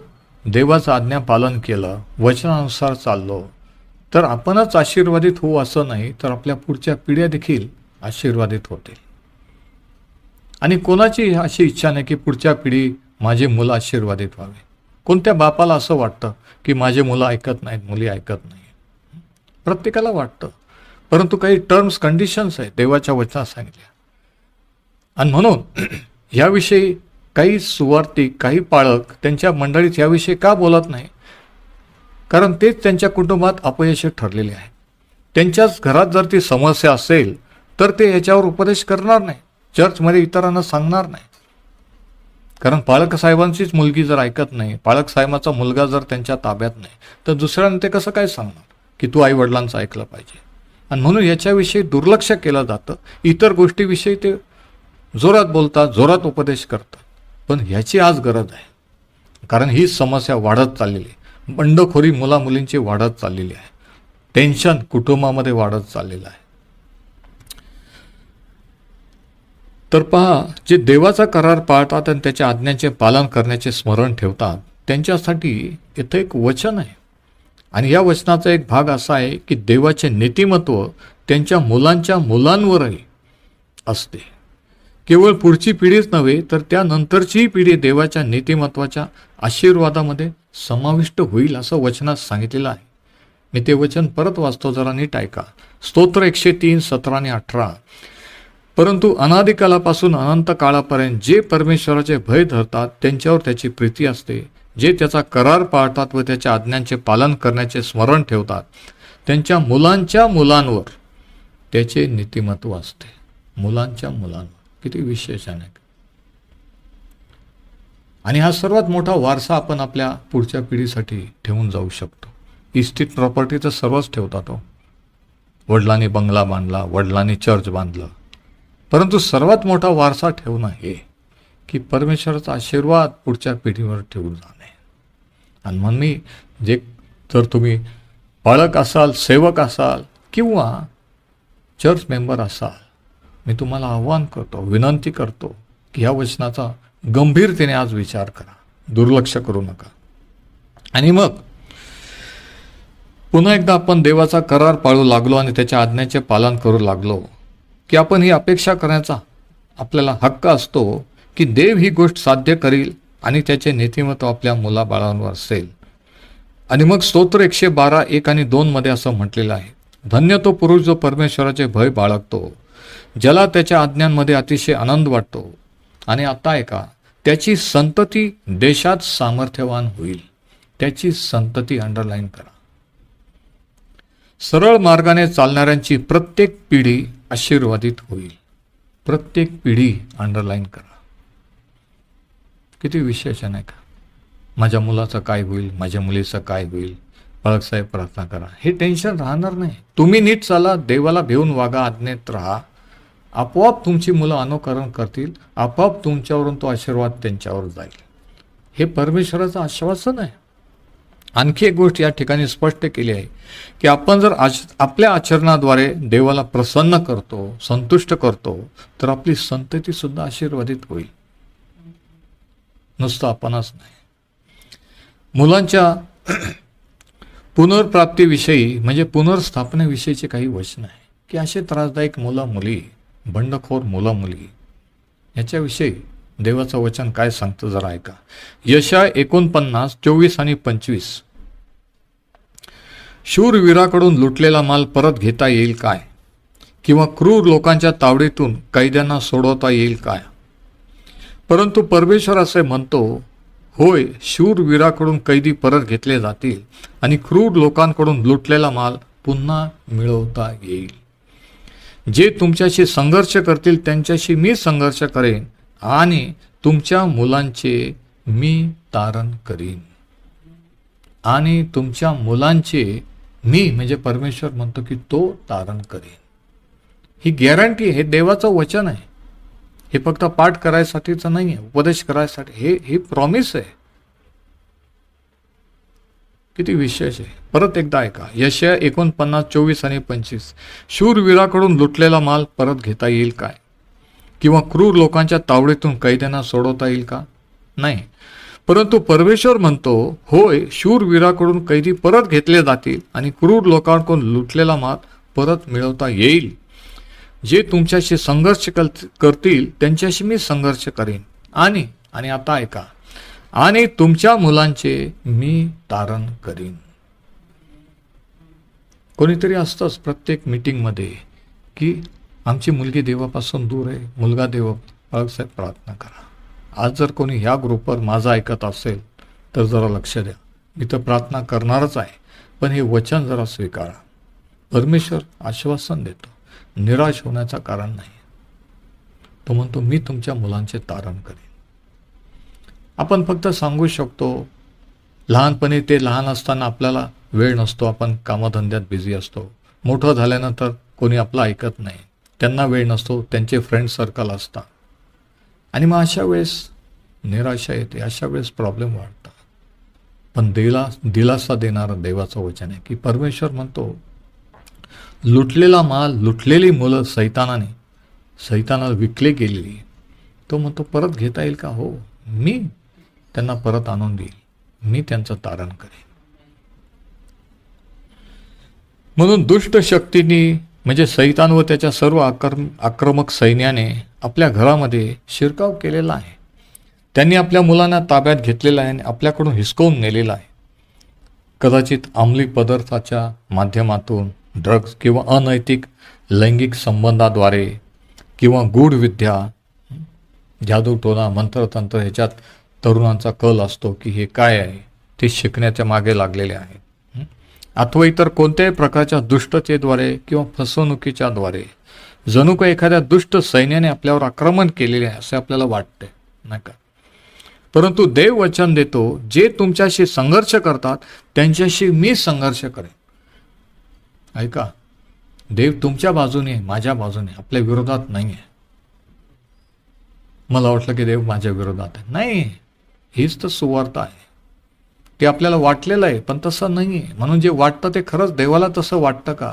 देवाचं आज्ञा पालन केलं, वचनानुसार चाललो, तर आपणच आशीर्वादित होऊ असं नाही, तर आपल्या पुढच्या पिढ्या देखील आशीर्वादित होतील. आणि कोणाची अशी इच्छा नाही की पुढच्या पिढी, माझी मुलं आशीर्वादित व्हावे. कोणत्या बापाला असं वाटतं की माझे मुलं ऐकत नाहीत, मुली ऐकत नाही? प्रत्येकाला वाटतं, परंतु काही टर्म्स कंडिशन्स आहेत देवाच्या वचनात सांगितल्या. आणि म्हणून याविषयी काही सुवार्तिक, काही पाळक त्यांच्या मंडळीत याविषयी का बोलत नाही? कारण तेच त्यांच्या कुटुंबात अपयशी ठरलेले आहे. त्यांच्याच घरात जर ती समस्या असेल तर ते याच्यावर उपदेश करणार नाही, चर्चमध्ये इतरांना सांगणार नाही. कारण पाळक साहेबांचीच मुलगी जर ऐकत नाही, पाळक साहेबांचा मुलगा जर त्यांच्या ताब्यात नाही, तर दुसऱ्यांना ते कसं काय सांगणार की तू आईवडिलांचं ऐकलं पाहिजे? आणि म्हणून याच्याविषयी दुर्लक्ष केलं जातं. इतर गोष्टीविषयी ते जोरात बोलतात, जोरात उपदेश करतात. पण ह्याची आज गरज आहे, कारण ही समस्या वाढत चाललेली आहे. बंडखोरी मुलामुलींची वाढत चाललेली आहे. टेन्शन कुटुंबामध्ये वाढत चाललेलं आहे. तर पहा, जे देवाचा करार पाळतात आणि त्याच्या आज्ञांचे पालन करण्याचे स्मरण ठेवतात, त्यांच्यासाठी इथं एक वचन आहे. आणि या वचनाचा एक भाग असा आहे की देवाचे नीतिमत्व त्यांच्या मुलांच्या मुलांवरही असते. केवळ पुढची पिढीच नव्हे, तर त्यानंतरचीही पिढी देवाच्या नीतिमत्वाच्या आशीर्वादामध्ये समाविष्ट होईल असं वचनात सांगितलेलं आहे. मी ते वचन परत वाचतो, जरा नीट ऐका. स्तोत्र 103, 17 आणि 18. परंतु अनादिकालापासून अनंत काळापर्यंत जे परमेश्वराचे भय धरतात त्यांच्यावर त्याची प्रीती असते. जे त्याचा करार पाळतात व त्याच्या आज्ञांचे पालन करण्याचे स्मरण ठेवतात त्यांच्या मुलांच्या मुलांवर त्याचे नीतिमत्व असते. मुलांच्या मुलांवर. किती विशेष आहे. आणि हा सर्वात मोठा वारसा आपण आपल्या पुढच्या पिढीसाठी ठेवून जाऊ शकतो. इस्टेट प्रॉपर्टी तर सर्वच ठेवतात हो. वडिलांनी बंगला बांधला, वडिलांनी चर्च बांधलं, परंतु सर्वात मोठा वारसा ठेवणं हे की परमेश्वराचा आशीर्वाद पुढच्या पिढीवर ठेवून जाणे. आणि म्हणून मी जर तुम्ही पाळक असाल, सेवक असाल किंवा चर्च मेंबर असाल, मी तुम्हाला आव्हान करतो, विनंती करतो की ह्या वचनाचा गंभीरतेने आज विचार करा, दुर्लक्ष करू नका. आणि मग पुन्हा एकदा आपण देवाचा करार पाळू लागलो आणि त्याच्या आज्ञेचे पालन करू लागलो की आपण ही अपेक्षा करण्याचा आपल्याला हक्क असतो की देव ही गोष्ट साध्य करील आणि त्याचे नीतिमत्व आपल्या मुलाबाळांवर असेल. आणि मग स्तोत्र 112, 1 आणि 2 मध्ये असं म्हटलेलं आहे, धन्य तो पुरुष जो परमेश्वराचे भय बाळगतो, ज्याला त्याच्या आज्ञांमध्ये अतिशय आनंद वाटतो. आणि आता ऐका, त्याची संतती देशात सामर्थ्यवान होईल. त्याची संतती अंडरलाईन करा. सरळ मार्गाने चालणाऱ्यांची प्रत्येक पिढी आशीर्वादित होईल. प्रत्येक पिढी अंडरलाईन करा. किती विशेष आहे नाही का? माझ्या मुलाचं काय होईल, माझ्या मुलीचं काय होईल? बाळकसाहेब प्रार्थना करा. हे टेन्शन राहणार नाही. तुम्ही नीट चाला, देवाला भेऊन वागा, आज्ञेत राहा. आपोआप तुमची मुलं अनुकरण करतील. आपोआप तुमच्यावरून तो आशीर्वाद त्यांच्यावर जाईल. हे परमेश्वराचं आश्वासन आहे. आणखी एक गोष्ट या ठिकाणी स्पष्ट केली आहे की आपण जर आपल्या आचरणाद्वारे देवाला प्रसन्न करतो, संतुष्ट करतो, तर आपली संतती सुद्धा आशीर्वादित होईल. नुसतं आपणच नाही. मुलांच्या पुनर्प्राप्तीविषयी म्हणजे पुनर्स्थापनेविषयीचे काही वचन आहे की असे त्रासदायक मुलं मुली, बंडखोर मुलं मुली, याच्याविषयी देवाचं वचन काय सांगतं जरा ऐका. यशाया 49, 24 आणि 25. शूरवीराकडून लुटलेला माल परत घेता येईल काय? किंवा क्रूर लोकांच्या तावडीतून कैद्यांना सोडवता येईल काय? परंतु परमेश्वर असे म्हणतो, होय, शूरवीराकडून कैदी परत घेतले जातील आणि क्रूर लोकांकडून लुटलेला माल पुन्हा मिळवता येईल. जे तुमच्याशी संघर्ष करतील त्यांच्याशी मी संघर्ष करेन आणि तुमच्या मुलांचे मी तारण करीन. आणि तुमच्या मुलांचे मी म्हणजे परमेश्वर म्हणतो की तो तारण करेन. ही गॅरंटी आहे. हे देवाचं वचन आहे. हे फक्त पाठ करायसाठीच नाही आहे, उपदेश करायसाठी. हे प्रॉमिस आहे. किती विशेष आहे. परत एकदा ऐका. यशाया 49, 24 आणि 25. शूरवीराकडून लुटलेला माल परत घेता येईल काय? किंवा क्रूर लोकांच्या तावडीतून कैद्यांना सोडवता येईल का? नाही. परंतु परमेश्वर म्हणतो, होय, शूरवीराकडून कैदी परत घेतले जातील आणि क्रूर लोकांकडून लुटलेला माल परत मिळवता येईल. जे तुमच्याशी संघर्ष करतील त्यांच्याशी मी संघर्ष करेन आणि आता ऐका, आणि तुमच्या मुलांचे मी तारण करीन. कोणीतरी असतंच प्रत्येक मीटिंगमध्ये की आमची मुलगी देवापासून दूर आहे, मुलगा बाळासाहेब प्रार्थना करा. आज जर कोणी ह्या ग्रुपवर माझं ऐकत असेल तर जरा लक्ष द्या. मी तर प्रार्थना करणारच आहे, पण हे वचन जरा स्वीकारा. परमेश्वर आश्वासन देतो, निराश होण्याचं कारण नाही. तो म्हणतो मी तुमच्या मुलांचे तारण करेन. आपण फक्त सांगू शकतो. लहानपणी ते लहान असताना आपल्याला वेळ नसतो, आपण कामधंद्यात बिझी असतो. मोठं झाल्यानंतर कोणी आपलं ऐकत नाही, त्यांना वेळ नसतो, त्यांचे फ्रेंड सर्कल असतात. आणि मग अशा वेळेस निराशा येते, अशा वेळेस प्रॉब्लेम वाढतात. पण दिलासा देणारं देवाचं वचन आहे की परमेश्वर म्हणतो, लुटलेला माल, लुटलेली मुलं सैतानाला विकले गेलेली, तो म्हणतो परत घेता येईल का? हो, मी त्यांना परत आणून देईल, मी त्यांचं तारण करेन. म्हणून दुष्ट शक्तींनी म्हणजे सैतान व त्याच्या सर्व आक्रमक सैन्याने आपल्या घरामध्ये शिरकाव केलेला आहे. त्यांनी आपल्या मुलांना ताब्यात घेतलेला आहे आणि आपल्याकडून हिसकावून नेलेला आहे. कदाचित अंमली पदार्थाच्या माध्यमातून, ड्रग्ज किंवा अनैतिक लैंगिक संबंधाद्वारे किंवा गूढ विद्या, जादूटोना, मंत्रतंत्र ह्याच्यात तरुणांचा कल असतो की हे काय आहे, ते शिकण्याच्या मागे लागलेले आहेत. अथवा इतर कोणत्याही प्रकारच्या दुष्टतेद्वारे किंवा फसवणुकीच्या द्वारे जणू काही एखाद्या दुष्ट सैन्याने आपल्यावर आक्रमण केलेले आहे असे आपल्याला वाटते, नाही का? परंतु देव वचन देतो, जे तुमच्याशी संघर्ष करतात त्यांच्याशी मी संघर्ष करेन. ऐका, देव तुमच्या बाजूने, माझ्या बाजूने, आपल्या विरोधात नाही आहे. मला वाटलं की देव माझ्या विरोधात आहे. नाही, हीच तर सुवार्ता आहे. ते आपल्याला वाटलेलं आहे, पण तसं नाही आहे. म्हणून जे वाटतं ते खरंच देवाला तसं वाटतं का,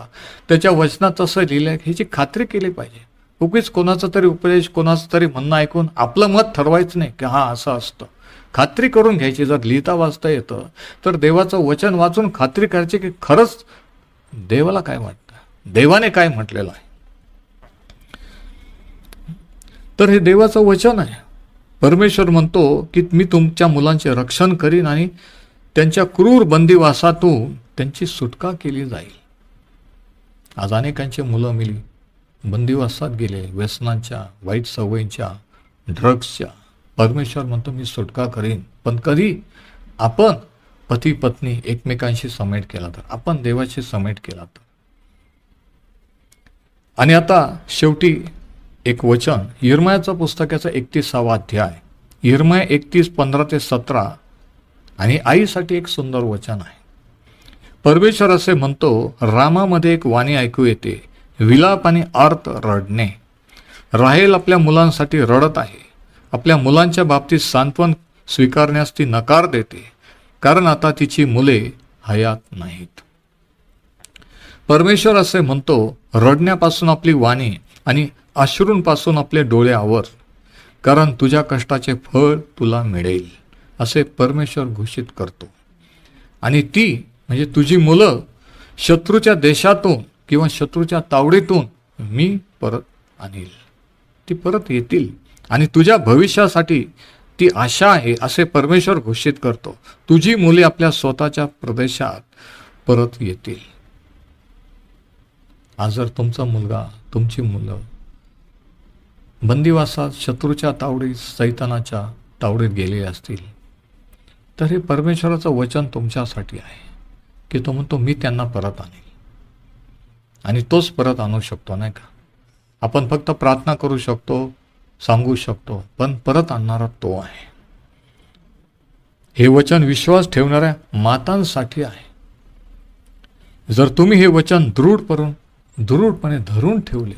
त्याच्या वचनात तसं लिहिलं आहे ह्याची खात्री केली पाहिजे. उगीच कोणाचा तरी उपदेश, कोणाचं तरी म्हणणं ऐकून आपलं मत ठरवायचं नाही की हां असं असतं. खात्री करून घ्यायची. जर लिहिता वाचता येतं तर देवाचं वचन वाचून खात्री करायची की खरंच देवाला काय वाटतं, देवाने काय म्हटलेलं आहे. तर हे देवाचं वचन आहे. परमेश्वर म्हणतो की मी तुमच्या मुलांचे रक्षण करीन आणि त्यांच्या क्रूर बंदिवासातून त्यांची सुटका केली जाईल. आज अनेकांची मुलं मिली बंदिवासात गेले, व्यसनांच्या, वाईट सवयींच्या, ड्रग्सच्या. परमेश्वर म्हणतो मी सुटका करीन. पण कधी? आपण पती पत्नी एकमेकांशी समेट केला तर, आपण देवाशी समेट केला तर. आणि आता शेवटी एक वचन, यिर्मयाच्या पुस्तकाचा 31वा अध्याय, यिर्मया 31:15-17. आणि आईसाठी एक सुंदर वचन आहे. परमेश्वर असे म्हणतो, रामामध्ये एक वाणी ऐकू येते, विलाप आणि आर्त रडणे. राहेल आपल्या मुलांसाठी रडत आहे. आपल्या मुलांच्या बाबतीत सांत्वन स्वीकारण्यास ती नकार देते, कारण आता तिची मुले हयात नाहीत. परमेश्वर असे म्हणतो, रडण्यापासून आपली वाणी आणि अश्रूंपासून आपले डोळे आवर, कारण तुझ्या कष्टाचे फळ तुला मिळेल, असे परमेश्वर घोषित करतो. आणि ती म्हणजे तुझी मुलं शत्रूच्या देशातून किंवा शत्रूच्या तावडीतून मी परत आणील. ती परत येतील आणि तुझ्या भविष्यासाठी ती आशा आहे, असे परमेश्वर घोषित करतो. तुझी मुले आपल्या स्वतःच्या प्रदेशात परत येतील. आज जर तुमचा मुलगा, तुमची मुलं बंदिवासात, शत्रूच्या तावडीत, सैतानाच्या तावडीत गेले असतील, तर हे परमेश्वराचं वचन तुमच्यासाठी आहे की तो म्हणतो मी त्यांना परत आणेल. आणि तोच परत आणू शकतो, नाही का? आपण फक्त प्रार्थना करू शकतो, सांगू शकतो, पण परत आणणारा तो आहे. हे वचन विश्वास ठेवणाऱ्या मातांसाठी आहे. जर तुम्ही हे वचन दृढपणे धरून ठेवले,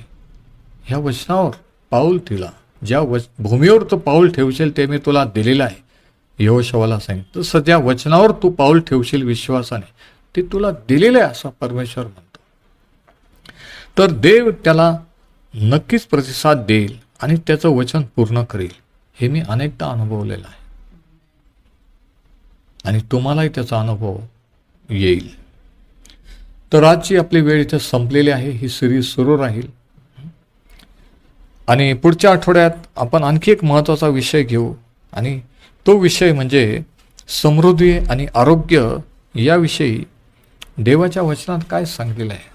ह्या वचनावर पाऊल ठेवला, ज्या भूमीवर तो पाऊल ठेवशील ते मी तुला दिलेलं आहे, यहोशूआला सांगितलं, तसं ज्या वचनावर तू पाऊल ठेवशील विश्वासाने ते तुला दिलेलं आहे, असं परमेश्वर म्हणतो. तर देव त्याला नक्कीच प्रतिसाद देईल आणि त्याचं वचन पूर्ण करेल. हे मी अनेकदा अनुभवलेलं आहे आणि तुम्हालाही त्याचा अनुभव येईल. तर आजची आपली वेळ इथे संपलेली आहे. ही सिरीज सुरू राहील आणि पुढच्या आठवड्यात आपण आणखी एक महत्त्वाचा विषय घेऊ आणि तो विषय म्हणजे समृद्धी आणि आरोग्य याविषयी देवाच्या वचनात काय सांगलेलं आहे?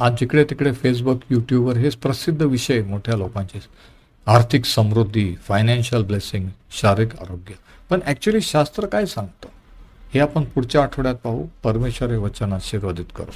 आज जिकडे तिकडे फेसबुक, यूट्यूबवर हेच प्रसिद्ध विषय मोठ्या लोकांचे, आर्थिक समृद्धी, फायनान्शियल ब्लेसिंग, शारीरिक आरोग्य. पण ॲक्च्युली शास्त्र काय सांगतं हे आपण पुढच्या आठवड्यात पाहू. परमेश्वर हे वचन आशीर्वादित करू.